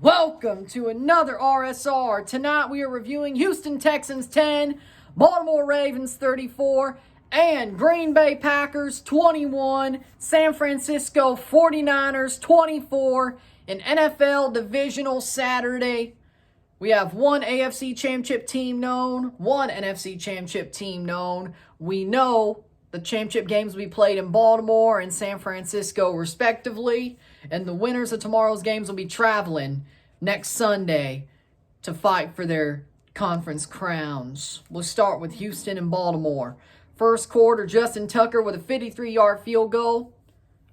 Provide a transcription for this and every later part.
Welcome to another RSR. Tonight we are reviewing Houston Texans 10, Baltimore Ravens 34, and Green Bay Packers 21, San Francisco 49ers 24, an NFL Divisional Saturday. We have one AFC Championship team known, one NFC Championship team known. We know the championship games we played in Baltimore and San Francisco respectively, and the winners of tomorrow's games will be traveling next Sunday to fight for their conference crowns. We'll start with Houston and Baltimore. First quarter, Justin Tucker with a 53-yard field goal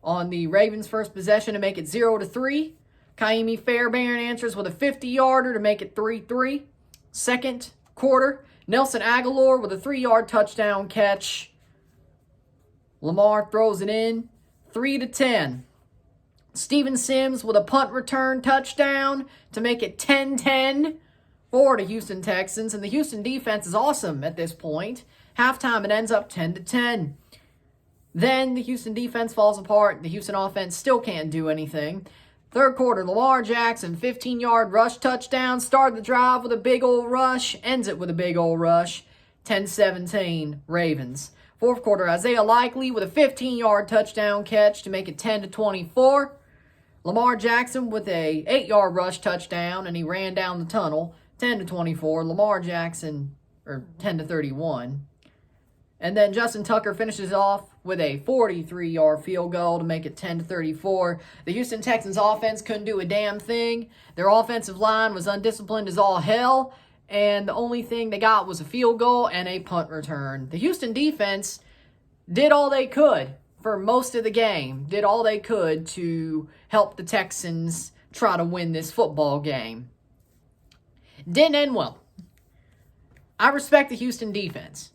on the Ravens' first possession to make it 0-3. Kaimi Fairbairn answers with a 50-yarder to make it 3-3. Second quarter, Nelson Aguilar with a 3-yard touchdown catch. Lamar throws it in, 3-10. Steven Sims with a punt return touchdown to make it 10-10 for the Houston Texans. And the Houston defense is awesome at this point. Halftime, it ends up 10-10. Then the Houston defense falls apart. The Houston offense still can't do anything. Third quarter, Lamar Jackson, 15-yard rush touchdown. Started the drive with a big old rush. Ends it with a big old rush. 10-17 Ravens. Fourth quarter, Isaiah Likely with a 15-yard touchdown catch to make it 10-24. Lamar Jackson with a 8-yard rush touchdown, and he ran down the tunnel. 10-24. Lamar Jackson, or 10-31. And then Justin Tucker finishes off with a 43-yard field goal to make it 10-34. The Houston Texans offense couldn't do a damn thing. Their offensive line was undisciplined as all hell, and the only thing they got was a field goal and a punt return. The Houston defense did all they could for most of the game, did all they could to help the Texans try to win this football game. Didn't end well. I respect the Houston defense.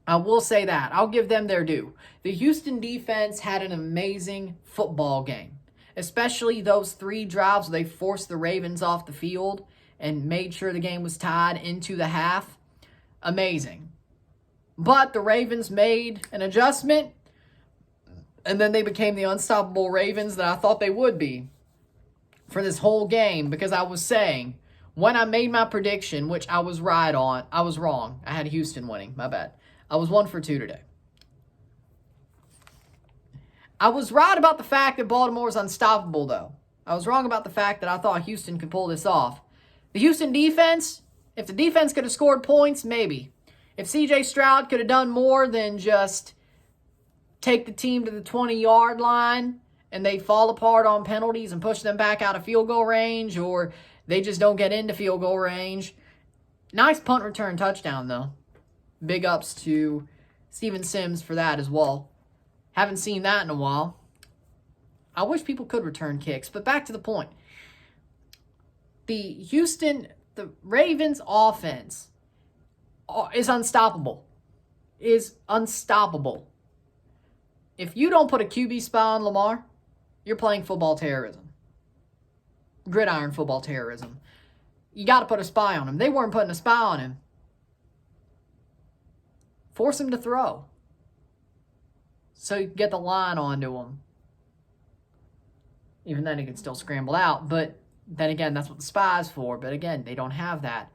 I will say that. I'll give them their due. The Houston defense had an amazing football game, especially those 3 drives where they forced the Ravens off the field and made sure the game was tied into the half. Amazing. But the Ravens made an adjustment, and then they became the unstoppable Ravens that I thought they would be for this whole game, because I was saying, when I made my prediction, which I was right on, I was wrong. I had Houston winning. My bad. I was 1 for 2 today. I was right about the fact that Baltimore was unstoppable, though. I was wrong about the fact that I thought Houston could pull this off. The Houston defense, if the defense could have scored points, maybe. If C.J. Stroud could have done more than just take the team to the 20-yard line and they fall apart on penalties and push them back out of field goal range, or they just don't get into field goal range. Nice punt return touchdown, though. Big ups to Steven Sims for that as well. Haven't seen that in a while. I wish people could return kicks, but back to the point. The Ravens offense is unstoppable. Is unstoppable. If you don't put a QB spy on Lamar, you're playing football terrorism. Gridiron football terrorism. You got to put a spy on him. They weren't putting a spy on him. Force him to throw so you can get the line onto him. Even then, he can still scramble out. But then again, that's what the spy's for. But again, they don't have that.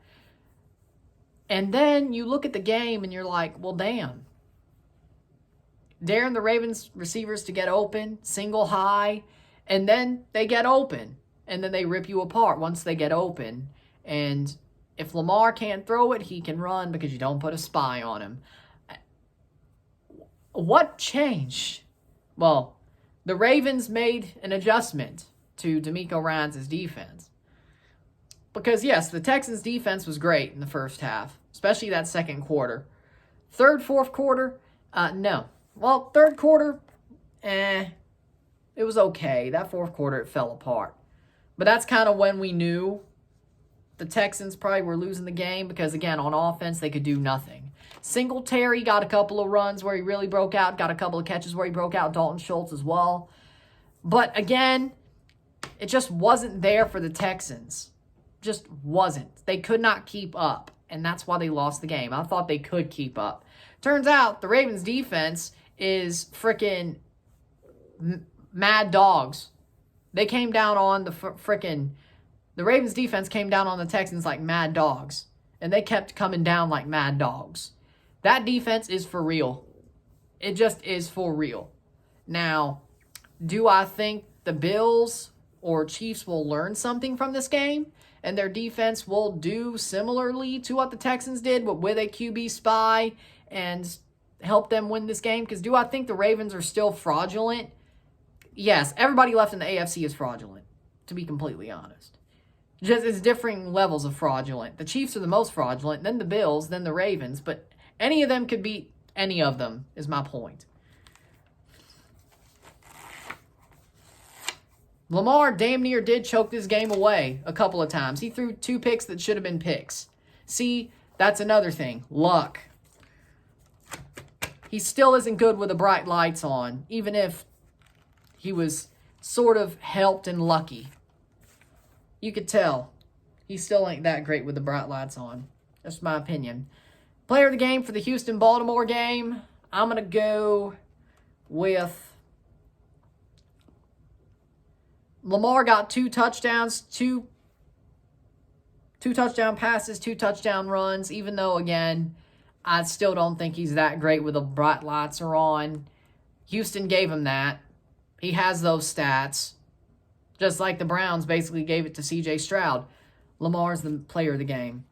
And then you look at the game and you're like, well, damn. Daring the Ravens receivers to get open, single high, and then they get open. And then they rip you apart once they get open. And if Lamar can't throw it, he can run because you don't put a spy on him. What changed? Well, the Ravens made an adjustment to DeMeco Ryans' defense. Because, yes, the Texans' defense was great in the first half, especially that second quarter. Third, fourth quarter, no. Well, third quarter, it was okay. That fourth quarter, it fell apart. But that's kind of when we knew the Texans probably were losing the game because, again, on offense, they could do nothing. Singletary got a couple of runs where he really broke out, got a couple of catches where he broke out, Dalton Schultz as well. But, again, it just wasn't there for the Texans. Just wasn't. They could not keep up, and that's why they lost the game. I thought they could keep up. Turns out the Ravens' defense is freaking mad dogs. They came down on the freaking The Ravens defense came down on the Texans like mad dogs, and they kept coming down like mad dogs. That defense is for real. It just is for real. Now, do I think the Bills or Chiefs will learn something from this game and their defense will do similarly to what the Texans did, but with a QB spy and help them win this game? Because do I think the Ravens are still fraudulent? Yes, everybody left in the AFC is fraudulent, to be completely honest. Just it's differing levels of fraudulent. The Chiefs are the most fraudulent, then the Bills, then the Ravens, but any of them could beat any of them, is my point. Lamar damn near did choke this game away a couple of times. He threw 2 picks that should have been picks. See, that's another thing. Luck. He still isn't good with the bright lights on, even if he was sort of helped and lucky. You could tell. He still ain't that great with the bright lights on. That's my opinion. Player of the game for the Houston-Baltimore game, I'm going to go with Lamar. Got 2 touchdowns, 2 touchdown passes, 2 touchdown runs, even though, again, I still don't think he's that great with the bright lights are on. Houston gave him that. He has those stats. Just like the Browns basically gave it to C.J. Stroud. Lamar's the player of the game.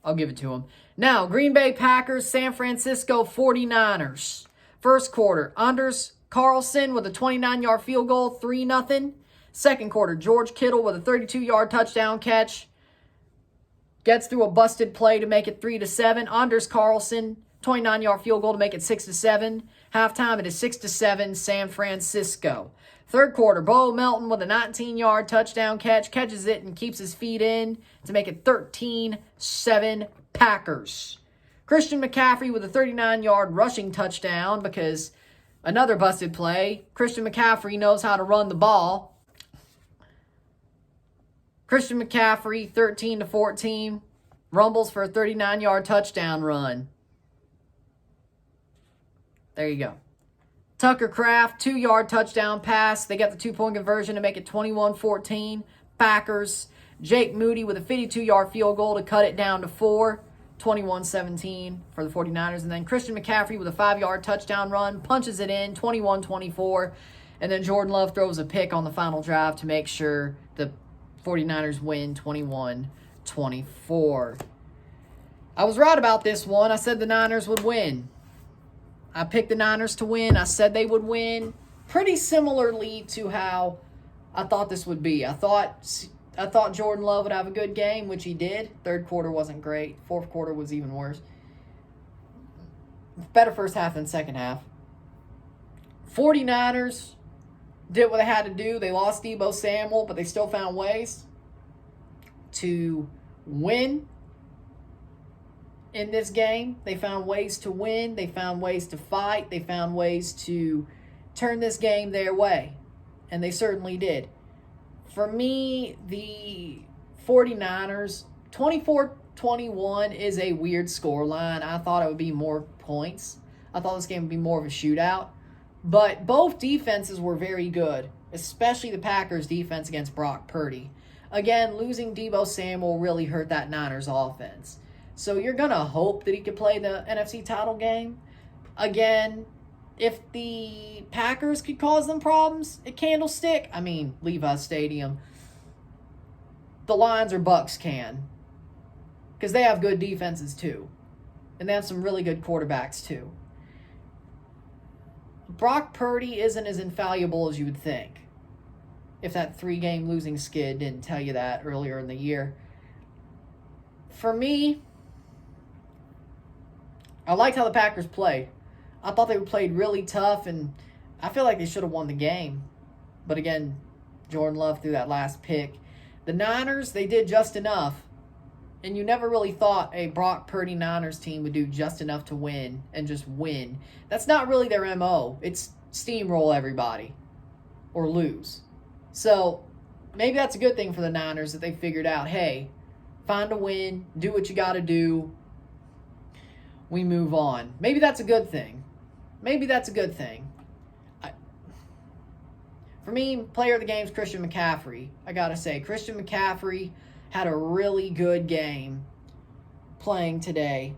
I'll give it to him. Now, Green Bay Packers, San Francisco 49ers. First quarter, Anders Carlson with a 29-yard field goal, 3-0. Second quarter, George Kittle with a 32-yard touchdown catch. Gets through a busted play to make it 3-7. Anders Carlson, 29-yard field goal to make it 6-7. Halftime, it is 6-7, San Francisco. Third quarter, Bo Melton with a 19-yard touchdown catch, catches it and keeps his feet in to make it 13-7 Packers. Christian McCaffrey with a 39-yard rushing touchdown because another busted play. Christian McCaffrey knows how to run the ball. Christian McCaffrey, 13-14, rumbles for a 39-yard touchdown run. There you go. Tucker Kraft, 2-yard touchdown pass. They got the 2-point conversion to make it 21-14. Packers. Jake Moody with a 52-yard field goal to cut it down to 4. 21-17 for the 49ers. And then Christian McCaffrey with a 5-yard touchdown run. Punches it in, 21-24. And then Jordan Love throws a pick on the final drive to make sure the 49ers win 21-24. I was right about this one. I said the Niners would win. I picked the Niners to win. I said they would win pretty similarly to how I thought this would be. I thought Jordan Love would have a good game, which he did. Third quarter wasn't great. Fourth quarter was even worse. Better first half than second half. 49ers did what they had to do. They lost Deebo Samuel, but they still found ways to win in this game. They found ways to win. They found ways to fight. They found ways to turn this game their way. And they certainly did. For me, the 49ers, 24-21 is a weird scoreline. I thought it would be more points. I thought this game would be more of a shootout. But both defenses were very good, especially the Packers' defense against Brock Purdy. Again, losing Deebo Samuel really hurt that Niners offense. So you're going to hope that he could play the NFC title game. Again, if the Packers could cause them problems at Candlestick, Levi's Stadium, the Lions or Bucks can. Because they have good defenses too. And they have some really good quarterbacks too. Brock Purdy isn't as infallible as you would think. If that 3-game losing skid didn't tell you that earlier in the year. For me, I liked how the Packers played. I thought they played really tough, and I feel like they should have won the game. But again, Jordan Love threw that last pick. The Niners, they did just enough. And you never really thought a Brock Purdy Niners team would do just enough to win and just win. That's not really their MO. It's steamroll everybody or lose. So maybe that's a good thing for the Niners that they figured out, hey, find a win, do what you got to do. We move on. Maybe that's a good thing. For me, player of the game is Christian McCaffrey. I got to say, Christian McCaffrey had a really good game playing today.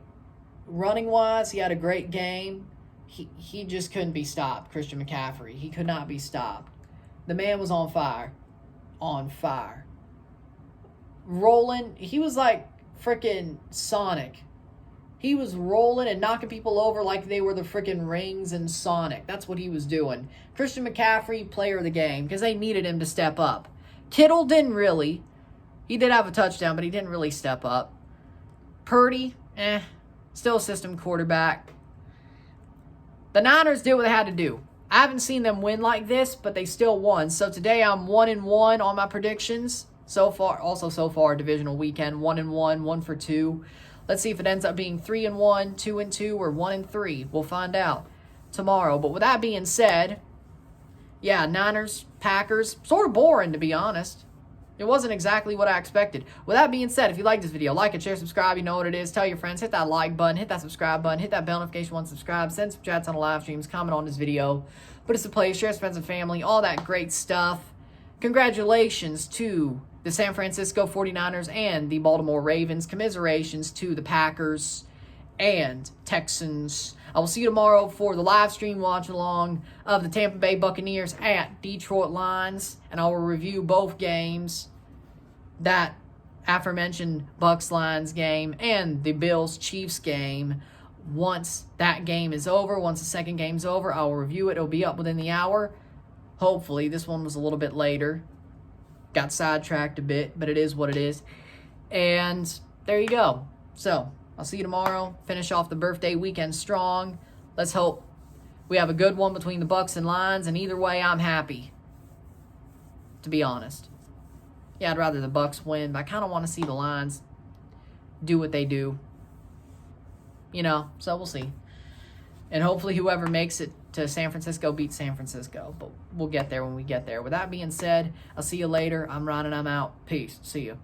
Running-wise, he had a great game. He just couldn't be stopped, Christian McCaffrey. He could not be stopped. The man was on fire. On fire. Rolling. He was like freaking Sonic. He was rolling and knocking people over like they were the freaking rings in Sonic. That's what he was doing. Christian McCaffrey, player of the game, because they needed him to step up. Kittle didn't really. He did have a touchdown, but he didn't really step up. Purdy, still a system quarterback. The Niners did what they had to do. I haven't seen them win like this, but they still won. So today I'm 1-1 on my predictions. So far, divisional weekend, 1-1, 1 for 2. Let's see if it ends up being 3-1, 2-2, or 1-3. We'll find out tomorrow. But with that being said, yeah, Niners, Packers, sort of boring to be honest. It wasn't exactly what I expected. With that being said, if you like this video, like it, share, subscribe. You know what it is. Tell your friends. Hit that like button. Hit that subscribe button. Hit that bell notification once subscribed. Send some chats on the live streams. Comment on this video. Put us to play. Share with friends and family. All that great stuff. Congratulations to the San Francisco 49ers and the Baltimore Ravens. Commiserations to the Packers and Texans. I will see you tomorrow for the live stream watch along of the Tampa Bay Buccaneers at Detroit Lions. And I will review both games, that aforementioned Bucs-Lions game and the Bills-Chiefs game. Once that game is over, once the second game's over, I will review it. It'll be up within the hour. Hopefully. This one was a little bit later. Got sidetracked a bit, but it is what it is. And there you go. So, I'll see you tomorrow. Finish off the birthday weekend strong. Let's hope we have a good one between the Bucs and Lions. And either way, I'm happy, to be honest. Yeah, I'd rather the Bucs win, but I kind of want to see the Lions do what they do. You know, so we'll see. And hopefully whoever makes it to San Francisco beats San Francisco. But we'll get there when we get there. With that being said, I'll see you later. I'm Ron and I'm out. Peace. See you.